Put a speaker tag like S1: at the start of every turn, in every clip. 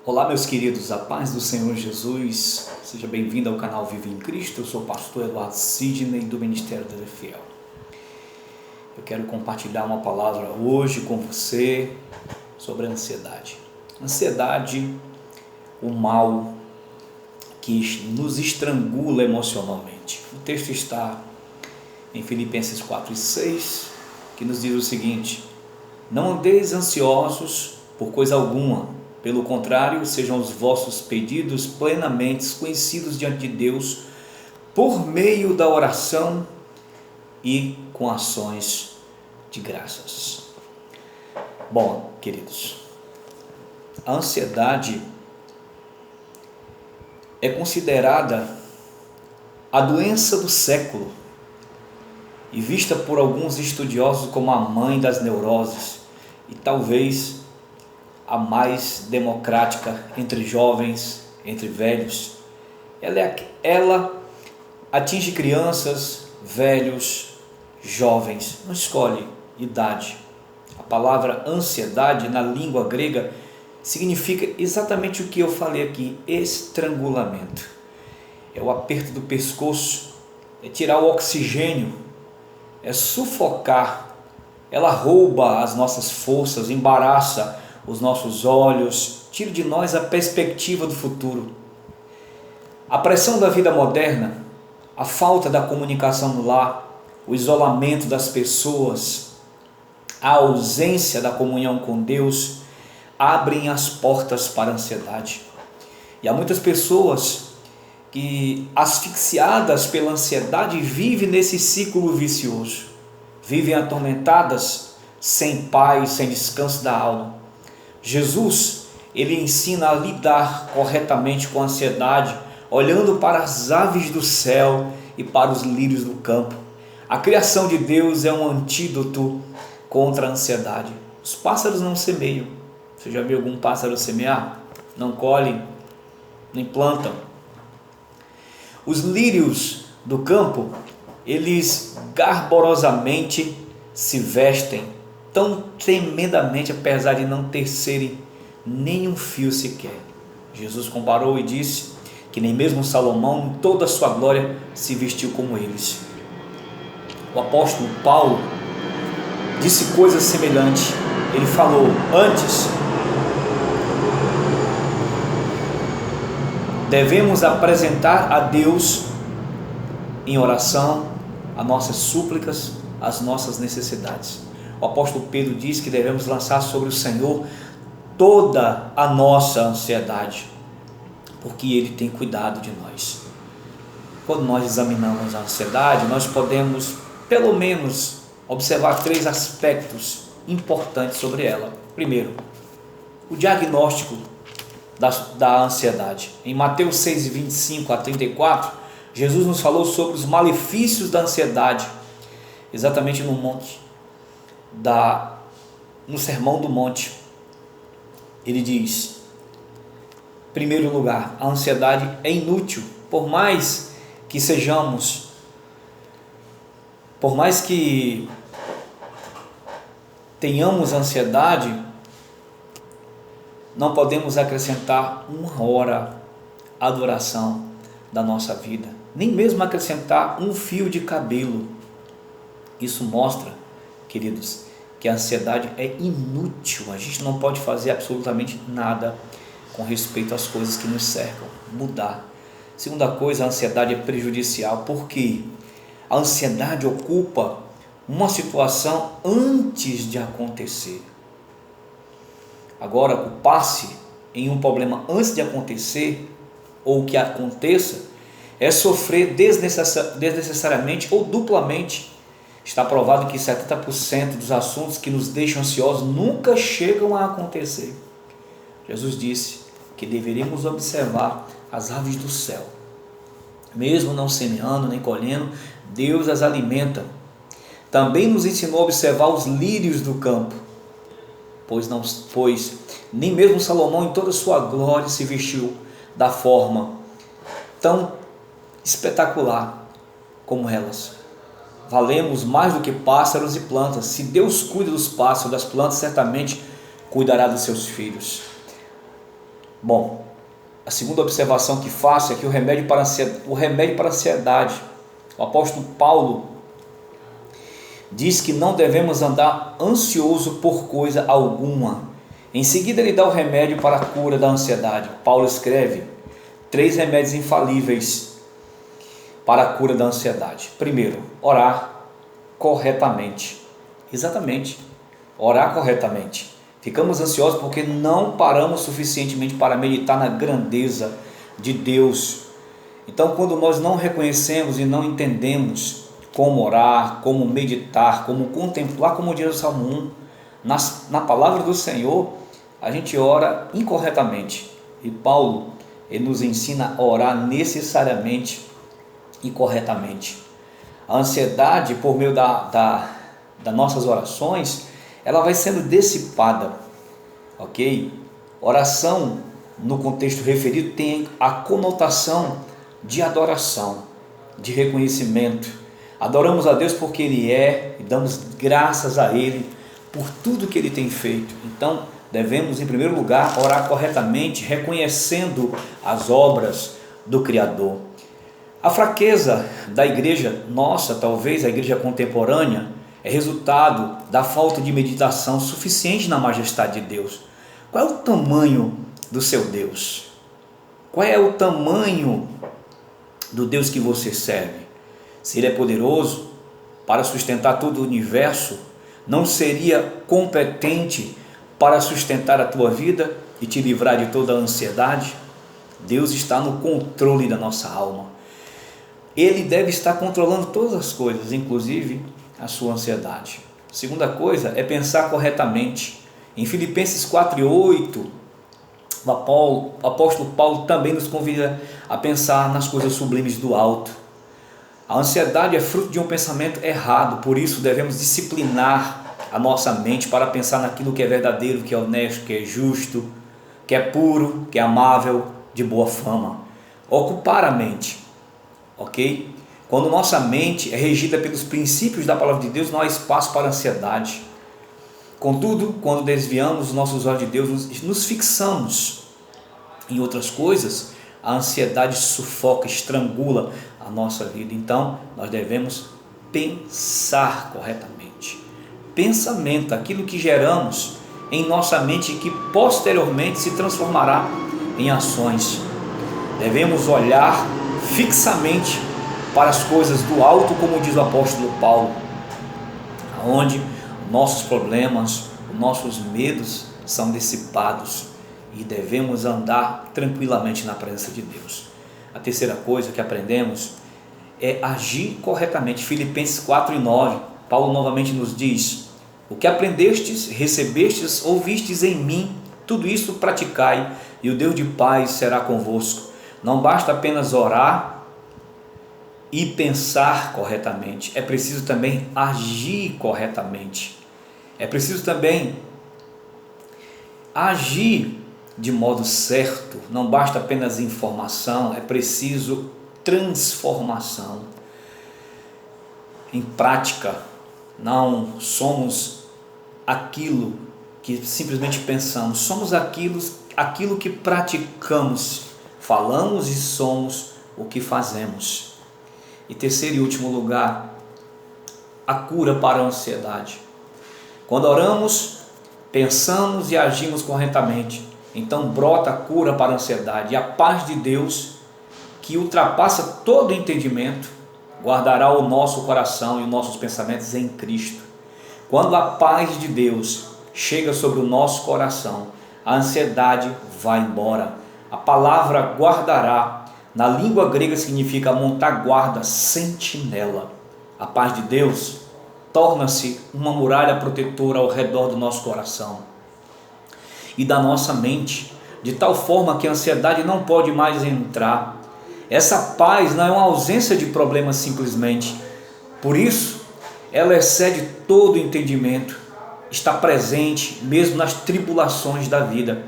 S1: Olá, meus queridos, a paz do Senhor Jesus, seja bem-vindo ao canal Vive em Cristo. Eu sou o pastor Eduardo Sidney, do Ministério da Fiel. Eu quero compartilhar uma palavra hoje com você sobre a ansiedade. Ansiedade, o mal que nos estrangula emocionalmente. O texto está em Filipenses 4:6, que nos diz o seguinte: não andeis ansiosos por coisa alguma, pelo contrário, sejam os vossos pedidos plenamente conhecidos diante de Deus, por meio da oração e com ações de graças. Bom, queridos, a ansiedade é considerada a doença do século e vista por alguns estudiosos como a mãe das neuroses e talvez a mais democrática entre jovens, entre velhos. Ela atinge crianças, velhos, jovens, não escolhe idade. A palavra ansiedade na língua grega significa exatamente o que eu falei aqui: estrangulamento. É o aperto do pescoço, é tirar o oxigênio, é sufocar. Ela rouba as nossas forças, embaraça os nossos olhos, tira de nós a perspectiva do futuro. A pressão da vida moderna, a falta da comunicação no lar, o isolamento das pessoas, a ausência da comunhão com Deus, abrem as portas para a ansiedade. E há muitas pessoas que, asfixiadas pela ansiedade, vivem nesse ciclo vicioso, vivem atormentadas, sem paz, sem descanso da alma. Jesus, ele ensina a lidar corretamente com a ansiedade, olhando para as aves do céu e para os lírios do campo. A criação de Deus é um antídoto contra a ansiedade. Os pássaros não semeiam. Você já viu algum pássaro semear? Não colhem, nem plantam. Os lírios do campo, eles garborosamente se vestem tão tremendamente, apesar de não tecerem nem um fio sequer. Jesus comparou e disse que nem mesmo Salomão, em toda a sua glória, se vestiu como eles. O apóstolo Paulo disse coisa semelhante. Ele falou: antes, devemos apresentar a Deus em oração as nossas súplicas, as nossas necessidades. O apóstolo Pedro diz que devemos lançar sobre o Senhor toda a nossa ansiedade, porque Ele tem cuidado de nós. Quando nós examinamos a ansiedade, nós podemos, pelo menos, observar 3 aspectos importantes sobre ela. Primeiro, o diagnóstico da ansiedade. Em Mateus 6:25-34, Jesus nos falou sobre os malefícios da ansiedade, exatamente no Sermão do Monte. Ele diz: em primeiro lugar, a ansiedade é inútil. Por mais que tenhamos ansiedade, não podemos acrescentar uma hora à duração da nossa vida, nem mesmo acrescentar um fio de cabelo. Isso mostra, queridos, que a ansiedade é inútil. A gente não pode fazer absolutamente nada com respeito às coisas que nos cercam, mudar. Segunda coisa, a ansiedade é prejudicial, porque a ansiedade ocupa uma situação antes de acontecer. Agora, ocupar-se em um problema antes de acontecer, ou que aconteça, é sofrer desnecessariamente ou duplamente. Está provado que 70% dos assuntos que nos deixam ansiosos nunca chegam a acontecer. Jesus disse que deveríamos observar as aves do céu. Mesmo não semeando nem colhendo, Deus as alimenta. Também nos ensinou a observar os lírios do campo, pois nem mesmo Salomão em toda a sua glória se vestiu da forma tão espetacular como elas. Valemos mais do que pássaros e plantas. Se Deus cuida dos pássaros, das plantas, certamente cuidará dos seus filhos. Bom, a segunda observação que faço é que o remédio para a ansiedade, o apóstolo Paulo diz que não devemos andar ansioso por coisa alguma. Em seguida ele dá o remédio para a cura da ansiedade. Paulo escreve 3 remédios infalíveis para a cura da ansiedade. Primeiro, orar corretamente. Exatamente, orar corretamente. Ficamos ansiosos porque não paramos suficientemente para meditar na grandeza de Deus. Então, quando nós não reconhecemos e não entendemos como orar, como meditar, como contemplar, como diz o Salmo 1, na palavra do Senhor, a gente ora incorretamente. E Paulo, ele nos ensina a orar necessariamente e corretamente. A ansiedade, por meio das nossas orações, ela vai sendo dissipada, ok? Oração, no contexto referido, tem a conotação de adoração, de reconhecimento. Adoramos a Deus porque Ele é, e damos graças a Ele por tudo que Ele tem feito. Então, devemos, em primeiro lugar, orar corretamente, reconhecendo as obras do Criador. A fraqueza da igreja nossa, talvez a igreja contemporânea, é resultado da falta de meditação suficiente na majestade de Deus. Qual é o tamanho do seu Deus? Qual é o tamanho do Deus que você serve? Se Ele é poderoso para sustentar todo o universo, não seria competente para sustentar a tua vida e te livrar de toda a ansiedade? Deus está no controle da nossa alma. Ele deve estar controlando todas as coisas, inclusive a sua ansiedade. Segunda coisa é pensar corretamente. Em Filipenses 4:8, o apóstolo Paulo também nos convida a pensar nas coisas sublimes do alto. A ansiedade é fruto de um pensamento errado, por isso devemos disciplinar a nossa mente para pensar naquilo que é verdadeiro, que é honesto, que é justo, que é puro, que é amável, de boa fama. Ocupar a mente, ok? Quando nossa mente é regida pelos princípios da palavra de Deus, não há espaço para ansiedade. Contudo, quando desviamos os nossos olhos de Deus, nos fixamos em outras coisas, a ansiedade sufoca, estrangula a nossa vida. Então, nós devemos pensar corretamente. Pensamento, aquilo que geramos em nossa mente e que posteriormente se transformará em ações. Devemos olhar fixamente para as coisas do alto, como diz o apóstolo Paulo, onde nossos problemas, nossos medos são dissipados e devemos andar tranquilamente na presença de Deus. A terceira coisa que aprendemos é agir corretamente. Filipenses 4:9, Paulo novamente nos diz: o que aprendestes, recebestes, ouvistes em mim, tudo isso praticai, e o Deus de paz será convosco. Não basta apenas orar e pensar corretamente, é preciso também agir corretamente. É preciso também agir de modo certo. Não basta apenas informação, é preciso transformação. Em prática, não somos aquilo que simplesmente pensamos, somos aquilo que praticamos, falamos e somos o que fazemos. E terceiro e último lugar, a cura para a ansiedade. Quando oramos, pensamos e agimos corretamente, então brota a cura para a ansiedade. E a paz de Deus, que ultrapassa todo entendimento, guardará o nosso coração e os nossos pensamentos em Cristo. Quando a paz de Deus chega sobre o nosso coração, a ansiedade vai embora. A palavra guardará, na língua grega, significa montar guarda, sentinela. A paz de Deus torna-se uma muralha protetora ao redor do nosso coração e da nossa mente, de tal forma que a ansiedade não pode mais entrar. Essa paz não é uma ausência de problemas simplesmente, por isso ela excede todo entendimento, está presente mesmo nas tribulações da vida.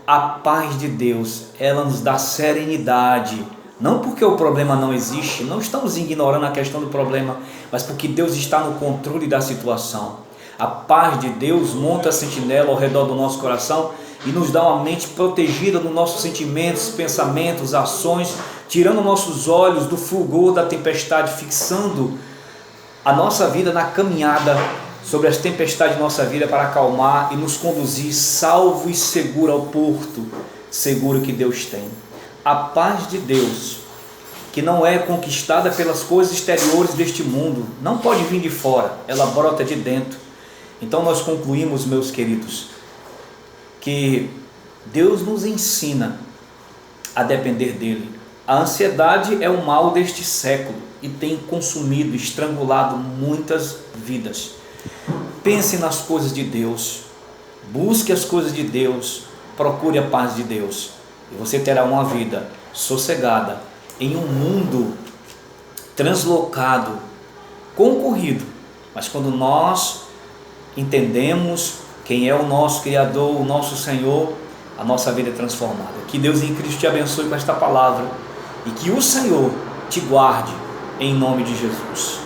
S1: A paz de Deus, ela nos dá serenidade, não porque o problema não existe, não estamos ignorando a questão do problema, mas porque Deus está no controle da situação. A paz de Deus monta a sentinela ao redor do nosso coração e nos dá uma mente protegida nos nossos sentimentos, pensamentos, ações, tirando nossos olhos do fulgor da tempestade, fixando a nossa vida na caminhada sobre as tempestades de nossa vida para acalmar e nos conduzir salvo e seguro ao porto seguro que Deus tem. A paz de Deus, que não é conquistada pelas coisas exteriores deste mundo, não pode vir de fora, ela brota de dentro. Então nós concluímos, meus queridos, que Deus nos ensina a depender dele. A ansiedade é o mal deste século e tem consumido, estrangulado muitas vidas. Pense nas coisas de Deus, busque as coisas de Deus, procure a paz de Deus e você terá uma vida sossegada em um mundo translocado, concorrido. Mas quando nós entendemos quem é o nosso Criador, o nosso Senhor, a nossa vida é transformada. Que Deus em Cristo te abençoe com esta palavra e que o Senhor te guarde em nome de Jesus.